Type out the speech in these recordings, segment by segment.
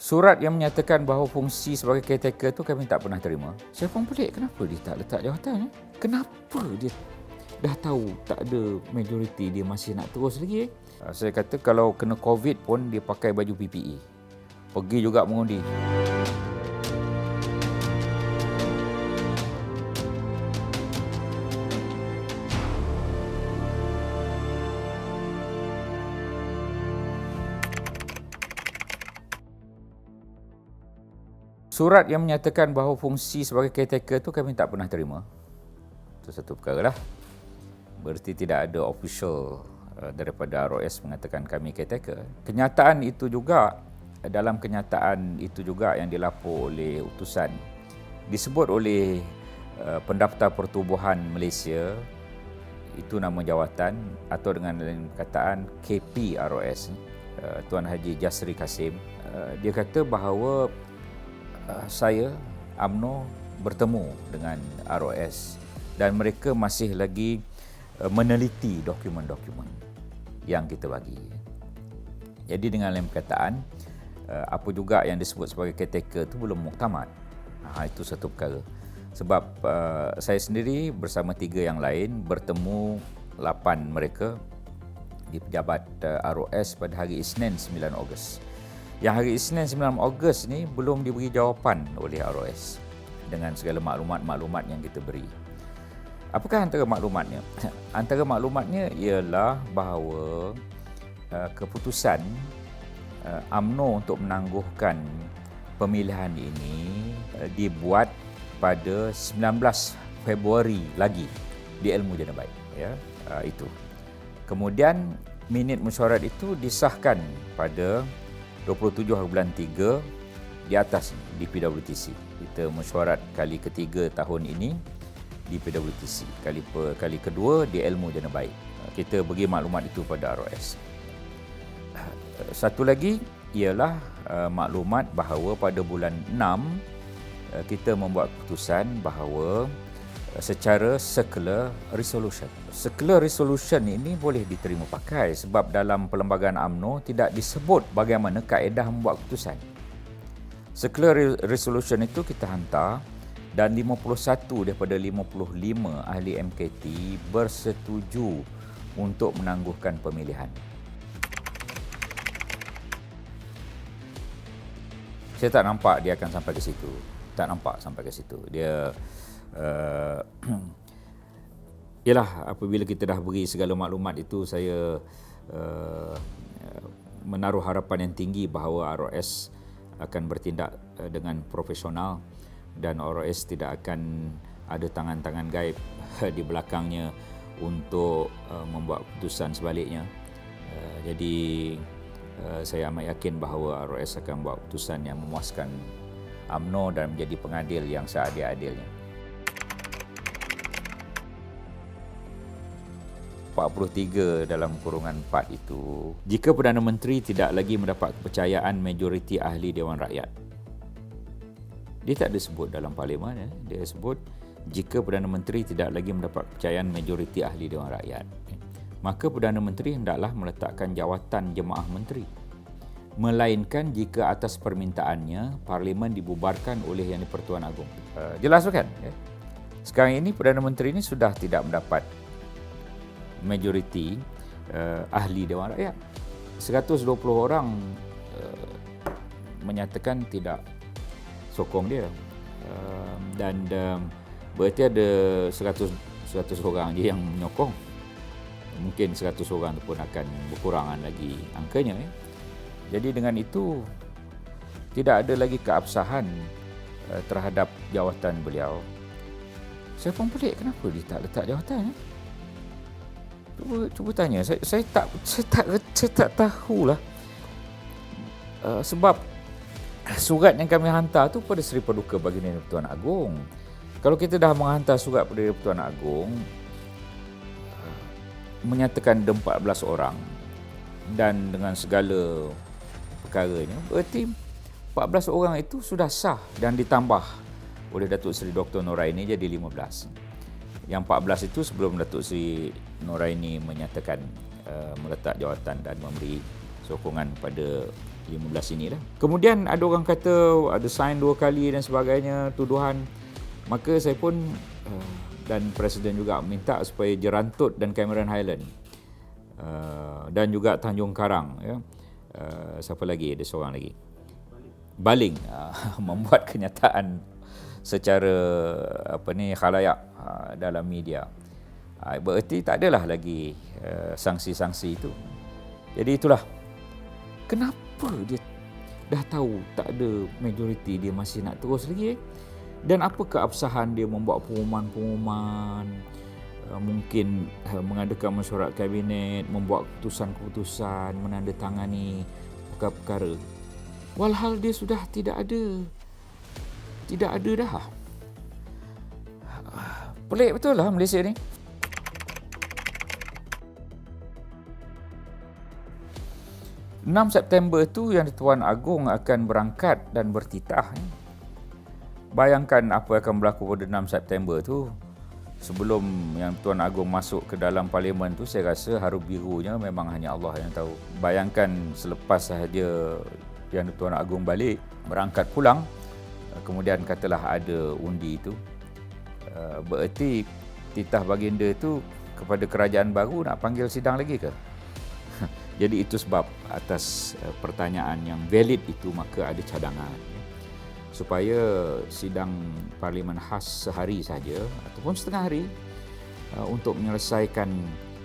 Surat yang menyatakan bahawa fungsi sebagai caretaker tu kami tak pernah terima. Saya pun pelik, kenapa dia tak letak jawatan? Kenapa dia dah tahu tak ada majoriti, dia masih nak terus lagi? Saya kata kalau kena COVID pun dia pakai baju PPE. Pergi juga mengundi. Surat yang menyatakan bahawa fungsi sebagai caretaker tu kami tak pernah terima. Itu satu perkara lah. Berarti tidak ada official daripada ROS mengatakan kami caretaker. Kenyataan itu juga, dalam kenyataan itu juga yang dilapor oleh utusan, disebut oleh Pendaftar Pertubuhan Malaysia, itu nama jawatan, atau dengan lain perkataan KP ROS, Tuan Haji Jasri Kasim. Dia kata bahawa saya, UMNO, bertemu dengan ROS dan mereka masih lagi meneliti dokumen-dokumen yang kita bagi. Jadi dengan lain perkataan, apa juga yang disebut sebagai caretaker itu belum muktamad. Itu satu perkara. Sebab saya sendiri bersama 3 yang lain bertemu 8 mereka di pejabat ROS pada hari Isnin 9 Ogos. Yang hari Isnin 9 Ogos ni belum diberi jawapan oleh ROS dengan segala maklumat-maklumat yang kita beri. Apakah antara maklumatnya? Antara maklumatnya ialah bahawa keputusan UMNO untuk menangguhkan pemilihan ini dibuat pada 19 Februari lagi di Ilmu Jana Baik. Ya, itu. Kemudian minit mesyuarat itu disahkan pada 27 hari bulan 3 di atas di PWTC. Kita mesyuarat kali ketiga tahun ini di PWTC. Kali kedua di Ilmu Jana Baik. Kita bagi maklumat itu pada ROS. Satu lagi ialah maklumat bahawa pada bulan 6 kita membuat keputusan bahawa secara circular resolution. Circular resolution ini boleh diterima pakai sebab dalam perlembagaan UMNO tidak disebut bagaimana kaedah membuat keputusan. Circular resolution itu kita hantar dan 51 daripada 55 ahli MKT bersetuju untuk menangguhkan pemilihan. Saya tak nampak dia akan sampai ke situ. Tak nampak sampai ke situ. Dia ialah apabila kita dah beri segala maklumat itu, saya menaruh harapan yang tinggi bahawa ROS akan bertindak dengan profesional dan ROS tidak akan ada tangan-tangan gaib di belakangnya untuk membuat keputusan sebaliknya. Jadi saya amat yakin bahawa ROS akan buat keputusan yang memuaskan UMNO dan menjadi pengadil yang seadil-adilnya. 43 dalam kurungan 4 itu, jika Perdana Menteri tidak lagi mendapat kepercayaan majoriti ahli Dewan Rakyat. Dia tak ada sebut dalam parlimen, dia sebut jika Perdana Menteri tidak lagi mendapat kepercayaan majoriti ahli Dewan Rakyat, maka Perdana Menteri hendaklah meletakkan jawatan jemaah menteri. Melainkan jika atas permintaannya parlimen dibubarkan oleh Yang di-Pertuan Agong. Jelas bukan? Sekarang ini Perdana Menteri ini sudah tidak mendapat majoriti ahli Dewan Rakyat. 120 orang menyatakan tidak sokong dia. Dan berarti ada 100 orang je yang menyokong. Mungkin 100 orang tu pun akan berkurangan lagi angkanya. Jadi dengan itu tidak ada lagi keabsahan terhadap jawatan beliau. Saya pun pelik kenapa dia tak letak jawatan. Cuba tanya. Saya tak tahulah. Sebab surat yang kami hantar tu pada Seri Paduka Baginda Pertuan Agong. Kalau kita dah menghantar surat pada Pertuan Agong menyatakan ada 14 orang dan dengan segala perkaranya, berarti 14 orang itu sudah sah dan ditambah oleh Datuk Seri Dr. Noraini jadi 15. Yang 14 itu sebelum Datuk Seri Noraini menyatakan meletak jawatan dan memberi sokongan pada 15 inilah. Kemudian ada orang kata ada sign 2 kali dan sebagainya, tuduhan. Maka saya pun dan Presiden juga minta supaya Jerantut dan Cameron Highland dan juga Tanjung Karang, ya. Siapa lagi? Ada seorang lagi. Baling membuat kenyataan secara khalayak dalam media. Bererti tak adalah lagi sanksi-sanksi itu. Jadi itulah kenapa dia dah tahu tak ada majoriti, dia masih nak terus lagi. Dan apa keabsahan dia membuat pengumuman-pengumuman, mungkin mengadakan mesyuarat kabinet, membuat keputusan-keputusan, menandatangani perkara-perkara. Walhal dia sudah tidak ada dah. Pelik betul lah Malaysia ni. September tu yang Tuan Agong akan berangkat dan bertitah. Bayangkan apa yang akan berlaku pada 6 September tu. Sebelum yang Tuan Agong masuk ke dalam parlimen tu, saya rasa haru birunya memang hanya Allah yang tahu. Bayangkan selepas sahaja yang Tuan Agong balik, berangkat pulang, kemudian katalah ada undi itu, bererti titah baginda tu kepada kerajaan baru nak panggil sidang lagi ke? Jadi itu sebab atas pertanyaan yang valid itu maka ada cadangan supaya sidang parlimen khas sehari saja ataupun setengah hari untuk menyelesaikan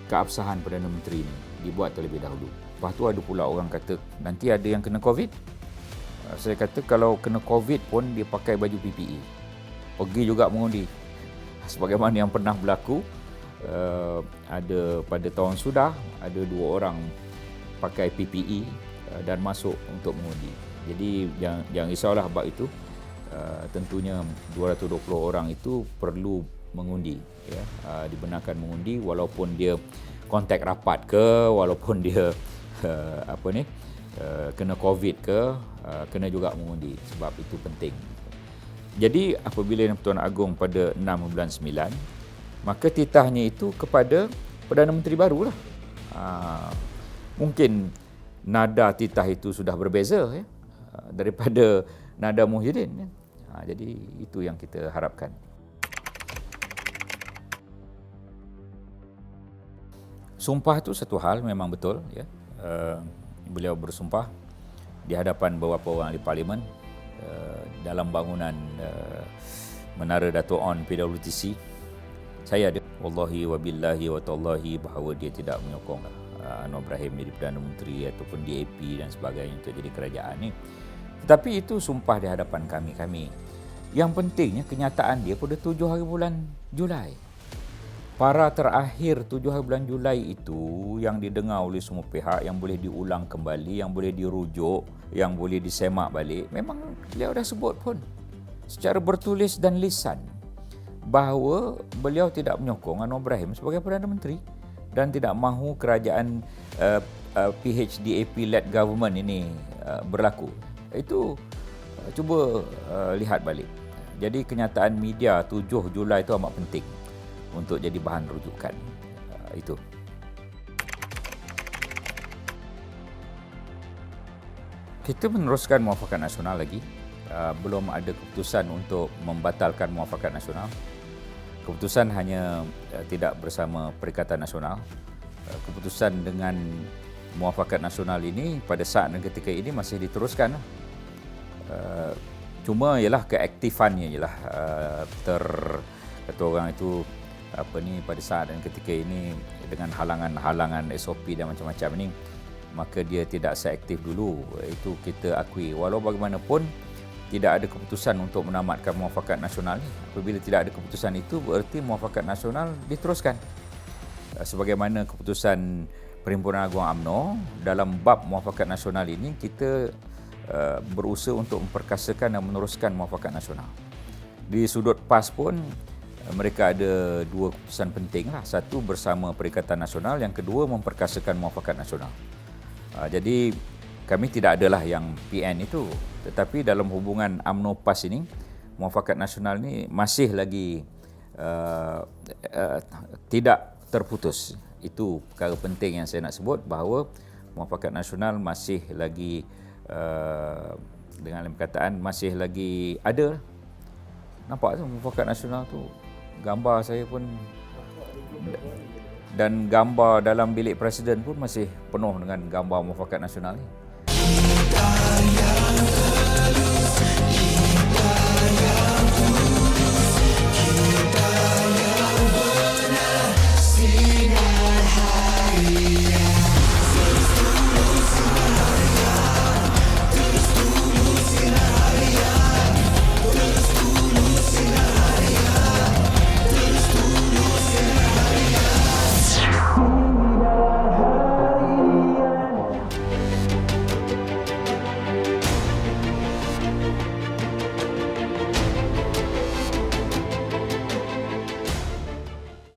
keabsahan Perdana Menteri ini dibuat terlebih dahulu. Lepas tu ada pula orang kata nanti ada yang kena COVID. Saya kata kalau kena COVID pun dia pakai baju PPE. Pergi juga mengundi. Sebagaimana yang pernah berlaku, ada pada tahun sudah ada 2 orang pakai PPE dan masuk untuk mengundi. Jadi jangan risaulah bab itu. Tentunya 220 orang itu perlu mengundi, ya. Dibenarkan mengundi walaupun dia kontak rapat ke, walaupun dia kena COVID ke, kena juga mengundi sebab itu penting. Jadi apabila Tuan Agong pada 6 bulan 9, maka titahnya itu kepada Perdana Menteri barulah. Mungkin nada titah itu sudah berbeza, ya, daripada nada Muhyiddin, ya. Jadi itu yang kita harapkan. Sumpah itu satu hal memang betul, ya. Beliau bersumpah di hadapan beberapa orang di parlimen dalam bangunan Menara Dato' On PWTC. Saya ada wallahi wa billahi wa tallahi bahawa dia tidak menyokong Anwar Ibrahim jadi Perdana Menteri ataupun DAP dan sebagainya untuk jadi kerajaan ni. Tetapi itu sumpah di hadapan kami. Yang pentingnya kenyataan dia pada 7 hari bulan Julai. Para terakhir 7 hari bulan Julai itu yang didengar oleh semua pihak, yang boleh diulang kembali, yang boleh dirujuk, yang boleh disemak balik. Memang beliau dah sebut pun secara bertulis dan lisan bahawa beliau tidak menyokong Anwar Ibrahim sebagai Perdana Menteri dan tidak mahu kerajaan PHDAP-led government ini berlaku. Itu cuba lihat balik. Jadi kenyataan media 7 Julai itu amat penting untuk jadi bahan rujukan. Itu. Kita meneruskan muafakat nasional lagi. Belum ada keputusan untuk membatalkan muafakat nasional. Keputusan hanya tidak bersama Perikatan Nasional. Keputusan dengan muafakat nasional ini pada saat dan ketika ini masih diteruskan. Cuma ialah keaktifannya ialah kata orang itu pada saat dan ketika ini dengan halangan-halangan SOP dan macam-macam ini, maka dia tidak seaktif dulu. Itu kita akui. Walau bagaimanapun tidak ada keputusan untuk menamatkan muafakat nasional ni. Apabila tidak ada keputusan itu, bererti muafakat nasional diteruskan. Sebagaimana keputusan Perhimpunan Agung UMNO dalam bab muafakat nasional ini, kita berusaha untuk memperkasakan dan meneruskan muafakat nasional. Di sudut PAS pun mereka ada 2 keputusan penting lah. Satu bersama Perikatan Nasional, yang kedua memperkasakan muafakat nasional. Jadi kami tidak adalah yang PN itu, tetapi dalam hubungan UMNO PAS ini, muafakat nasional ini masih lagi tidak terputus. Itu perkara penting yang saya nak sebut, bahawa Muafakat nasional masih lagi dengan perkataan masih lagi ada. Nampak tu muafakat nasional tu, gambar saya pun, dan gambar dalam bilik presiden pun masih penuh dengan gambar muafakat nasional ni. Hidayah, hidayah.